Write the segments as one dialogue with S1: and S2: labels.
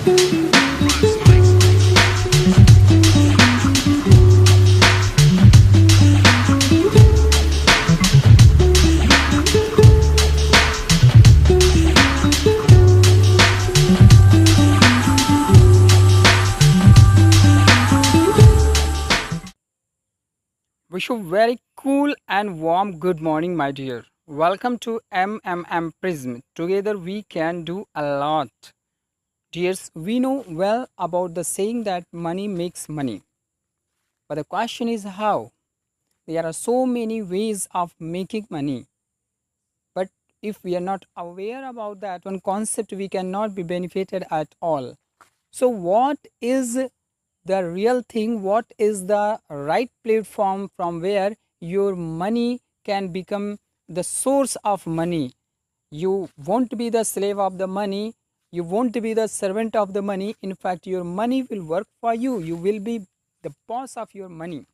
S1: Wish you very cool and warm good morning, my dear. Welcome to MMM Prism. Together we can do a lot. Dears, we know well about the saying that money makes money. But the question is how? There are so many ways of making money. But if we are not aware about that one concept, we cannot be benefited at all. So, what is the real thing? What is the right platform from where your money can become the source of money? You won't be the slave of the money, you won't be the servant of the money. In fact, your money will work for you. You will be the boss of your money.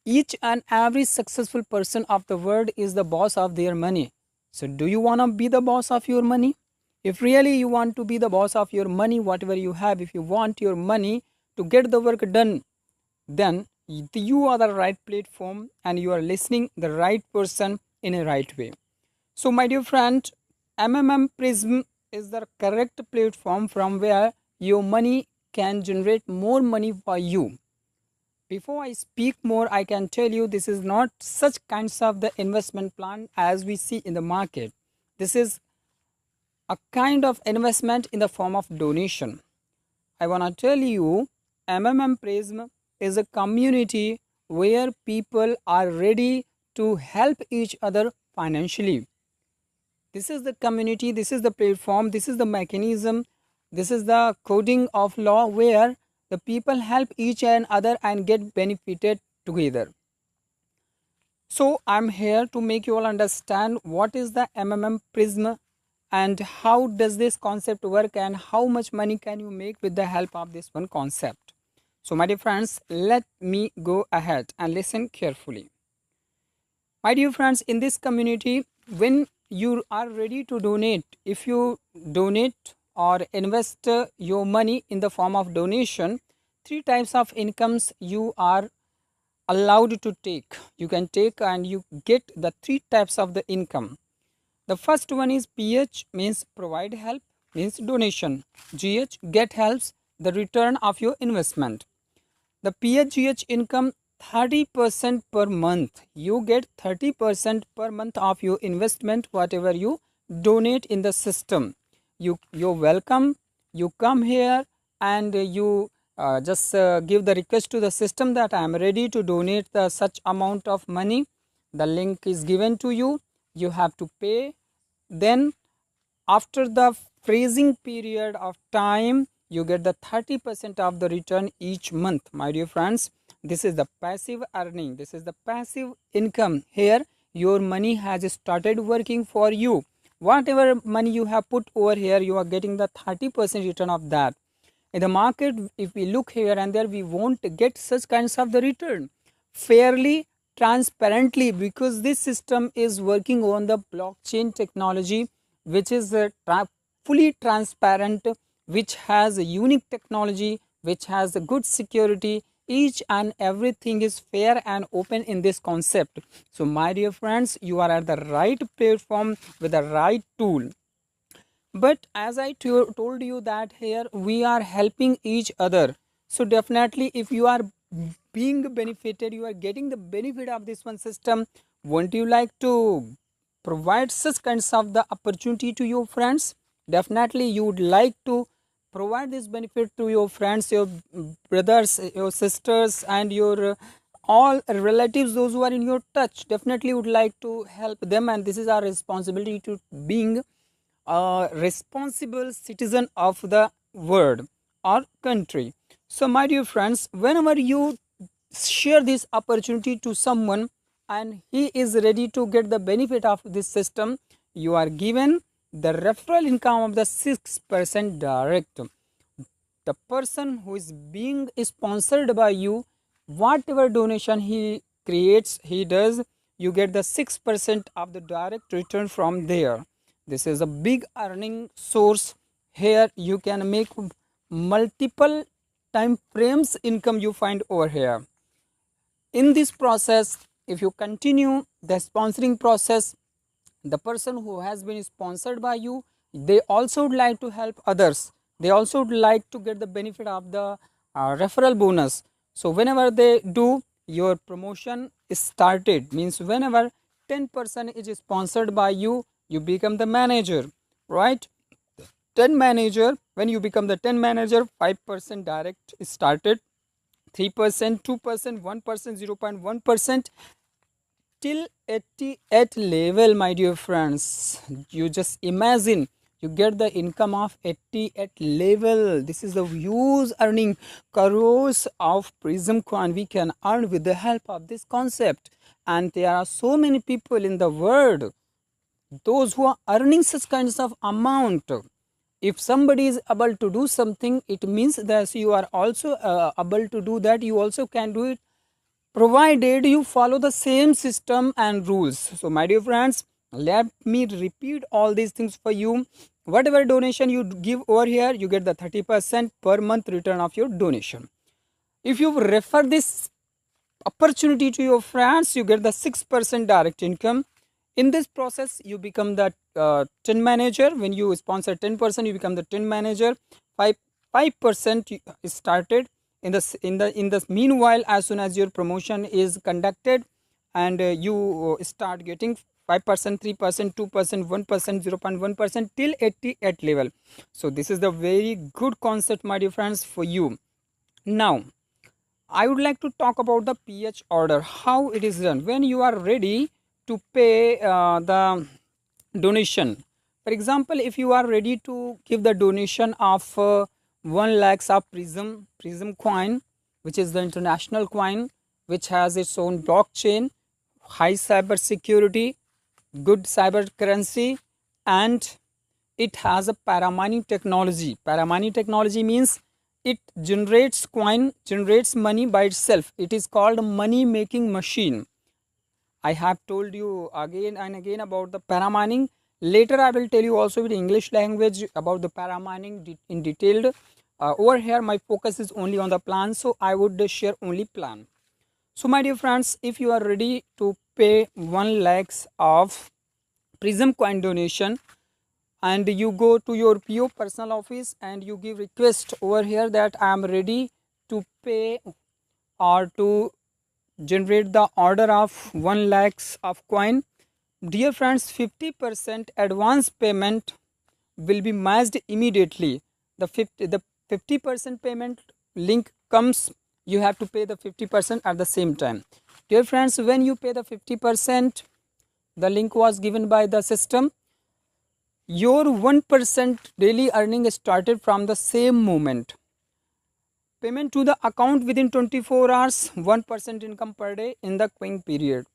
S1: Each and every successful person of the world is the boss of their money. So, do you want to be the boss of your money? If really you want to be the boss of your money, whatever you have, if you want your money to get the work done, then you are the right platform and you are listening the right person in a right way. So, my dear friend, MMM Prism is the correct platform from where your money can generate more money for you. Before I speak more, I can tell you this is not such kinds of the investment plan as we see in the market. This is a kind of investment in the form of donation. I want to tell you, MMM Prism is a community where people are ready to help each other financially. This is the community, this is the platform, this is the mechanism, this is the coding of law where the people help each and other and get benefited together. So I'm here to make you all understand what is the MMM Prism and how does this concept work and how much money can you make with the help of this one concept. So my dear friends, let me go ahead and listen carefully. My dear friends, in this community, when you are ready to donate, if you donate or invest your money in the form of donation, three types of incomes you are allowed to take. You can take and you get the three types of the income. The first one is PH, means provide help, means donation. GH, get helps, the return of your investment. The PHGH income 30% per month. You get 30% per month of your investment, whatever you donate in the system. You're welcome. You come here and you just give the request to the system that I am ready to donate the such amount of money. The link is given to you. You have to pay. Then after the freezing period of time, you get the 30% of the return each month. My dear friends, this is the passive earning, this is the passive income. Here your money has started working for you. Whatever money you have put over here, you are getting the 30% return of that. In the market, if we look here and there, we won't get such kinds of the return fairly, transparently, because this system is working on the blockchain technology, which is fully transparent, which has a unique technology, which has a good security. Each and everything is fair and open in this concept. So my dear friends, you are at the right platform with the right tool. But as I told you that here we are helping each other. So definitely if you are being benefited, you are getting the benefit of this one system, won't you like to provide such kinds of the opportunity to your friends? Definitely you would like to provide this benefit to your friends, your brothers, your sisters, and your all relatives, those who are in your touch. Definitely would like to help them, and this is our responsibility to being a responsible citizen of the world or country. So my dear friends, whenever you share this opportunity to someone and he is ready to get the benefit of this system, you are given the referral income of the 6% direct. The person who is being sponsored by you, whatever donation he creates, he does, you get the 6% of the direct return from there. This is a big earning source here you can make multiple time frames income you find over here. In this process, if you continue the sponsoring process, the person who has been sponsored by you, they also would like to help others, they also would like to get the benefit of the referral bonus. So whenever they do, your promotion is started, means whenever 10% is sponsored by you, you become the manager, right? 10 manager, when you become the 10 manager, 5% direct is started, 3%, 2%, 1%, 0.1%, till 88 level, my dear friends. You just imagine, you get the income of 88 level. This is the huge earning, crores of Prism coin we can earn with the help of this concept. And there are so many people in the world, those who are earning such kinds of amount. If somebody is able to do something, it means that you are also able to do that, you also can do it, provided you follow the same system and rules. So my dear friends, let me repeat all these things for you. Whatever donation you give over here, you get the 30% per month return of your donation. If you refer this opportunity to your friends, you get the 6% direct income. In this process, you become the 10 manager. When you sponsor 10%, you become the 10 manager. 5% is started. In the meanwhile, as soon as your promotion is conducted, and you start getting 5%, 3%, 2%, 1%, 0.1% till 88 level. So this is the very good concept, my dear friends, for you. Now I would like to talk about the PH order, how it is done. When you are ready to pay the donation, for example, if you are ready to give the donation of 1 lakhs of Prism coin, which is the international coin, which has its own blockchain, high cyber security, good cyber currency, and it has a paramining technology. Paramining technology means it generates coin, generates money by itself. It is called money making machine. I have told you again and again about the paramining. Later I will tell you also in English language about the paramining in detailed. Over here my focus is only on the plan, so I would share only plan. So my dear friends, if you are ready to pay 1 lakhs of Prism coin donation, and you go to your PO personal office and you give request over here that I am ready to pay or to generate the order of 1 lakhs of coin, dear friends, 50% advance payment will be matched immediately. The 50% payment link comes, you have to pay the 50% at the same time. Dear friends, when you pay the 50%, the link was given by the system, your 1% daily earning started from the same moment. Payment to the account within 24 hours, 1% income per day in the queuing period.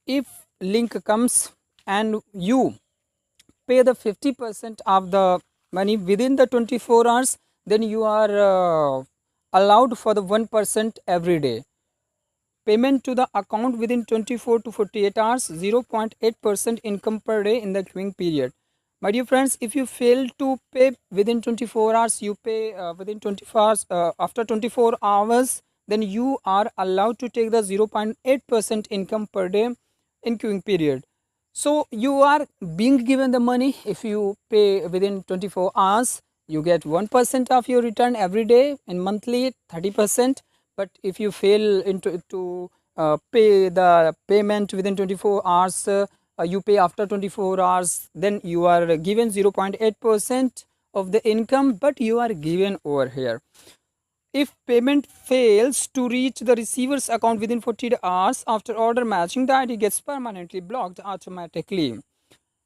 S1: If link comes and you pay the 50% of the money within the 24 hours, then you are allowed for the 1% every day. Payment to the account within 24 to 48 hours, 0.8% income per day in the queuing period. My dear friends, if you fail to pay within 24 hours, you pay within 24 hours, after 24 hours, then you are allowed to take the 0.8% income per day in queuing period. So you are being given the money. If you pay within 24 hours, you get 1% of your return every day, and monthly 30%. But if you fail to pay the payment within 24 hours, you pay after 24 hours, then you are given 0.8% of the income, but you are given over here. If payment fails to reach the receiver's account within 48 hours after order matching, the ID gets permanently blocked automatically.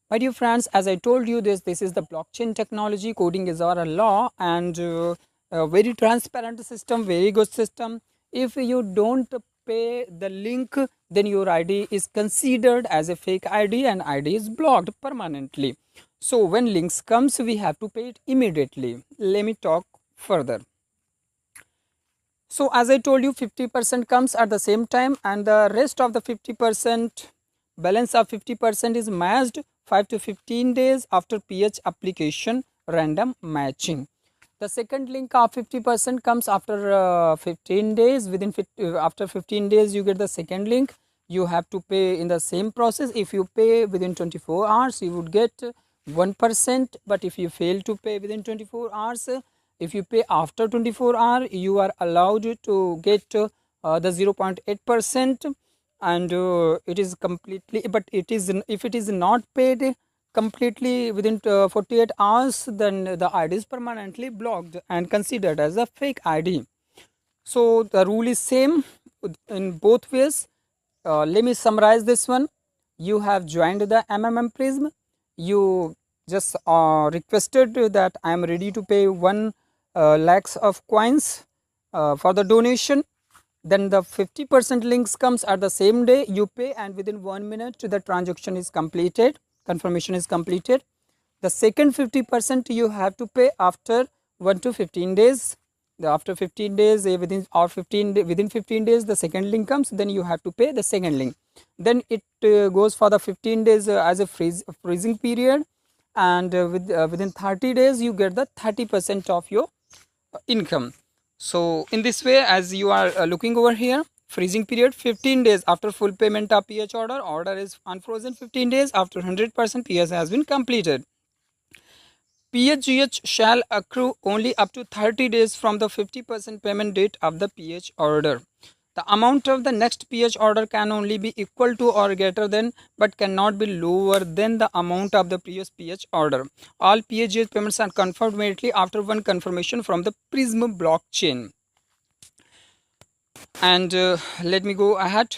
S1: My dear friends, as I told you, this is the blockchain technology. Coding is our law, and a very transparent system, very good system. If you don't pay the link, then your ID is considered as a fake ID and ID is blocked permanently. So when links comes, we have to pay it immediately. Let me talk further. So as I told you, 50% comes at the same time, and the rest of the 50%, balance of 50% is matched 5 to 15 days after PH application, random matching. The second link of 50% comes after 15 days. After 15 days you get the second link. You have to pay in the same process. If you pay within 24 hours you would get 1%, but if you fail to pay within 24 hours, if you pay after 24 hours you are allowed to get the 0.8%. And it is completely, but it is, if it is not paid completely within 48 hours, then the ID is permanently blocked and considered as a fake ID. So the rule is same in both ways. Let me summarize this one. You have joined the MMM Prism. You just requested that I am ready to pay 1 lakhs of coins for the donation. Then the 50% links comes at the same day. You pay and within 1 minute the transaction is completed, confirmation is completed. The second 50% you have to pay after 1 to 15 days. After 15 days, within 15 days the second link comes, then you have to pay the second link. Then it goes for the 15 days as a freezing period, and within 30 days you get the 30% of your income. So in this way, as you are looking over here, freezing period 15 days after full payment of PH order is unfrozen. 15 days after 100% PH has been completed. PHGH shall accrue only up to 30 days from the 50% payment date of the PH order. The amount of the next PH order can only be equal to or greater than, but cannot be lower than the amount of the previous PH order. All PHGH payments are confirmed immediately after one confirmation from the Prism blockchain. And let me go ahead.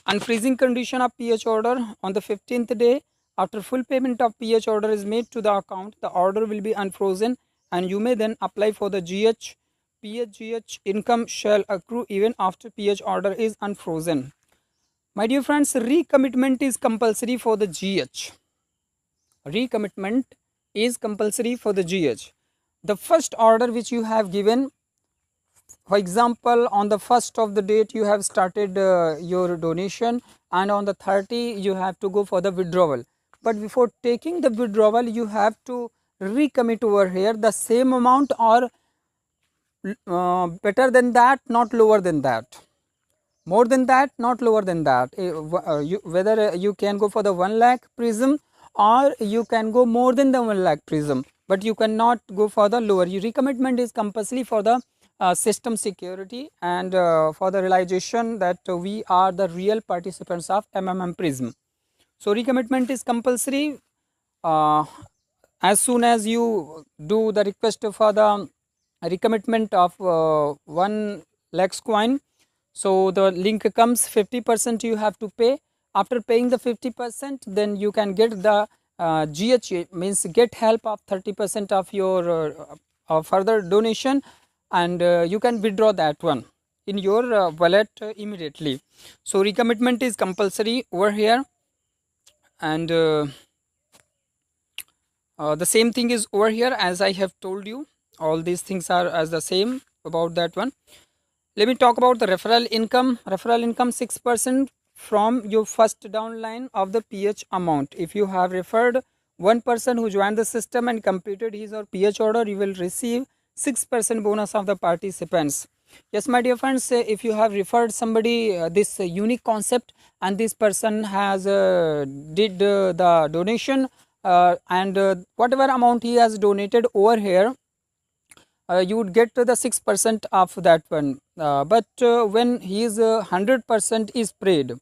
S1: Unfreezing condition of PH order: on the 15th day after full payment of PH order is made to the account, the order will be unfrozen and you may then apply for the GH. PHGH income shall accrue even after PH order is unfrozen. My dear friends, recommitment is compulsory for the GH. Recommitment is compulsory for the GH. The first order which you have given, for example, on the first of the date you have started your donation, and on the 30 you have to go for the withdrawal. But before taking the withdrawal you have to recommit over here the same amount, or better than that, not lower than that, more than that, not lower than that. Whether you can go for the 1 lakh prism or you can go more than the 1 lakh prism, but you cannot go for the lower. Your recommitment is compulsory for the system security and for the realization that we are the real participants of MMM Prism. So recommitment is compulsory. As soon as you do the request for the recommitment of 1 lakhs coin, so the link comes, 50% you have to pay. After paying the 50%, then you can get the GH, means get help of 30% of your further donation, and you can withdraw that one in your wallet immediately. So recommitment is compulsory over here, and the same thing is over here. As I have told you, all these things are as the same about that one. Let me talk about the referral income. Referral income 6% from your first downline of the PH amount. If you have referred one person who joined the system and completed his or PH order, you will receive 6% bonus of the participants. Yes, my dear friends, if you have referred somebody this unique concept, and this person has did the donation and whatever amount he has donated over here, you would get the 6% of that one. But when his 100% is paid,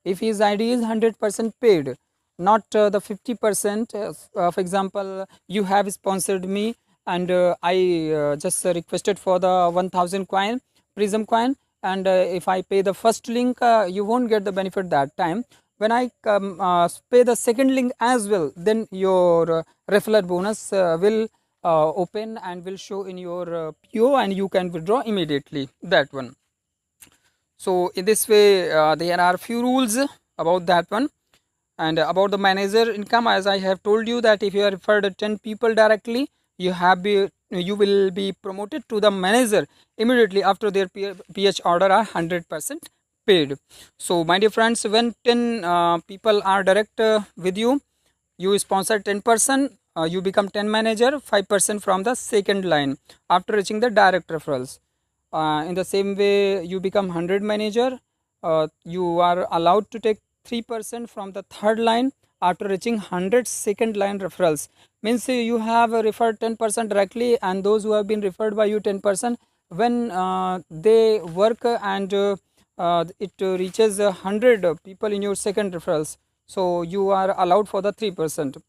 S1: if his ID is 100% paid, not the 50%, for example, you have sponsored me and I just requested for the 1000 coin, Prism coin, and if I pay the first link, you won't get the benefit that time. When I pay the second link as well, then your referral bonus will open and will show in your PO, and you can withdraw immediately that one. So in this way there are few rules about that one. And about the manager income, as I have told you, that if you have referred 10 people directly, you will be promoted to the manager immediately after their PH order are 100% paid. So my dear friends, when 10 people are direct with you, you sponsor 10%, you become 10 manager, 5% from the second line after reaching the direct referrals. In the same way, you become 100 manager, you are allowed to take 3% from the third line after reaching 100 second line referrals. Means you have referred 10% directly, and those who have been referred by you 10%, when they work and it reaches 100 people in your second referrals, so you are allowed for the 3%.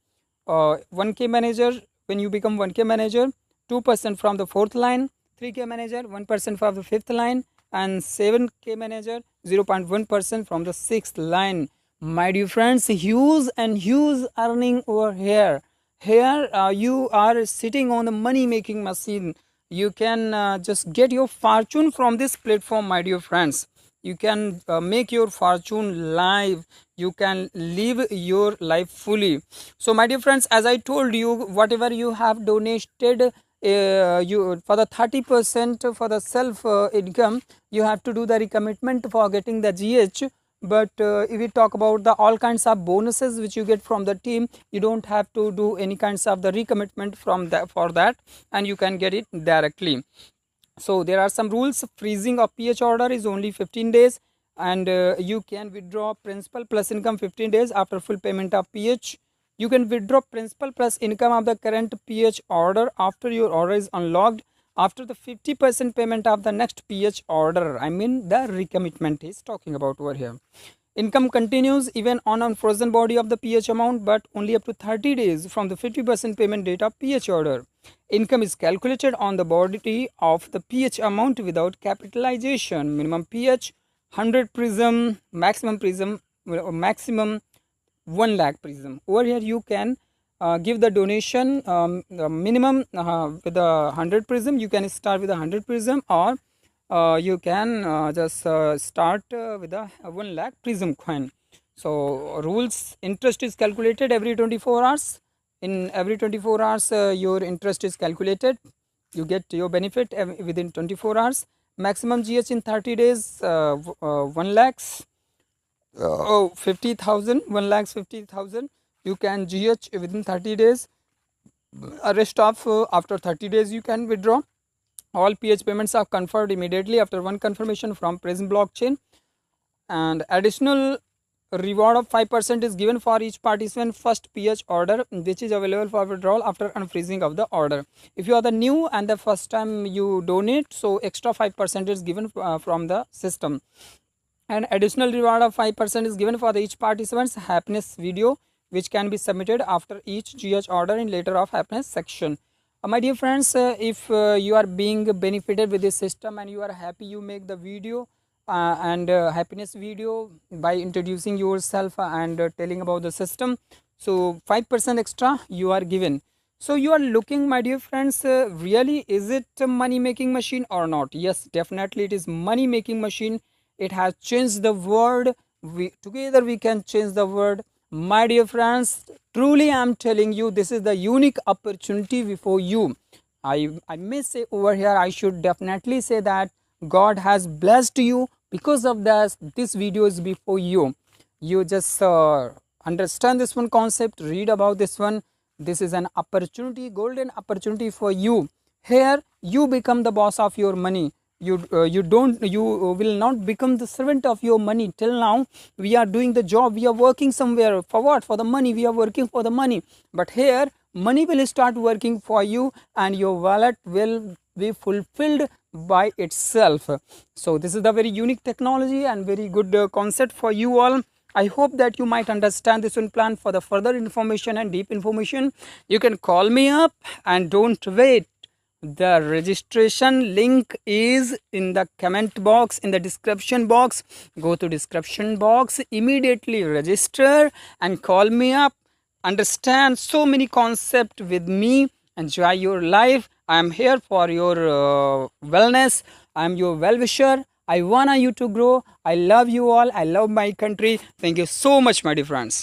S1: 1k manager, when you become 1k manager, 2% from the fourth line, 3k manager 1% from the fifth line, and 7k manager 0.1% from the sixth line. My dear friends, huge and huge earning over here. Here you are sitting on the money making machine. You can just get your fortune from this platform, my dear friends. You can make your fortune live. You can live your life fully. So my dear friends, as I told you, whatever you have donated, you for the 30% for the self income, you have to do the recommitment for getting the GH. But if we talk about the all kinds of bonuses which you get from the team, you don't have to do any kinds of the recommitment from that for that, and you can get it directly. So there are some rules. Freezing of PH order is only 15 days, and you can withdraw principal plus income 15 days after full payment of PH. You can withdraw principal plus income of the current PH order after your order is unlocked after the 50% payment of the next PH order. I mean the recommitment is talking about over here. Income continues even on unfrozen body of the PH amount, but only up to 30 days from the 50% payment date of PH order. Income is calculated on the body of the PH amount without capitalization. Minimum PH 100 prism, maximum 1 lakh prism. Over here you can give the donation minimum with the 100 prism. You can start with a 100 prism, or you can just start with a 1 lakh prism coin. So rules: interest is calculated every 24 hours. In every 24 hours your interest is calculated. You get your benefit within 24 hours. Maximum GH in 30 days 1 lakhs 50,000, 1 lakhs 50,000. You can GH within 30 days. Rest of after 30 days you can withdraw. All PH payments are conferred immediately after one confirmation from Prism blockchain, and additional reward of 5% is given for each participant first PH order, which is available for withdrawal after unfreezing of the order. If you are the new and the first time you donate, so extra 5% is given from the system. And additional reward of 5% is given for the each participant's happiness video, which can be submitted after each GH order in later of happiness section. My dear friends, if you are being benefited with this system and you are happy, you make the video and happiness video by introducing yourself and telling about the system, so 5% extra you are given. So you are looking, my dear friends, really is it a money making machine or not? Yes, definitely it is money making machine. It has changed the world. Together we can change the world. My dear friends, truly I am telling you, this is the unique opportunity before you. I may say over here, I should definitely say that God has blessed you. Because of this video is before you. You just understand this one concept, read about this one. This is an opportunity, golden opportunity for you. Here you become the boss of your money. You will not become the servant of your money. Till now we are doing the job, we are working somewhere for what? For the money. We are working for the money, but here money will start working for you, and your wallet will be fulfilled by itself. So this is the very unique technology and very good concept for you all. I hope that you might understand this one plan. For the further information and deep information, you can call me up, and don't wait. The registration link is in the comment box, in the description box. Go to description box, immediately register and call me up. Understand so many concepts with me. Enjoy your life. I am here for your wellness. I am your well-wisher. I want you to grow. I love you all. I love my country. Thank you so much, my dear friends.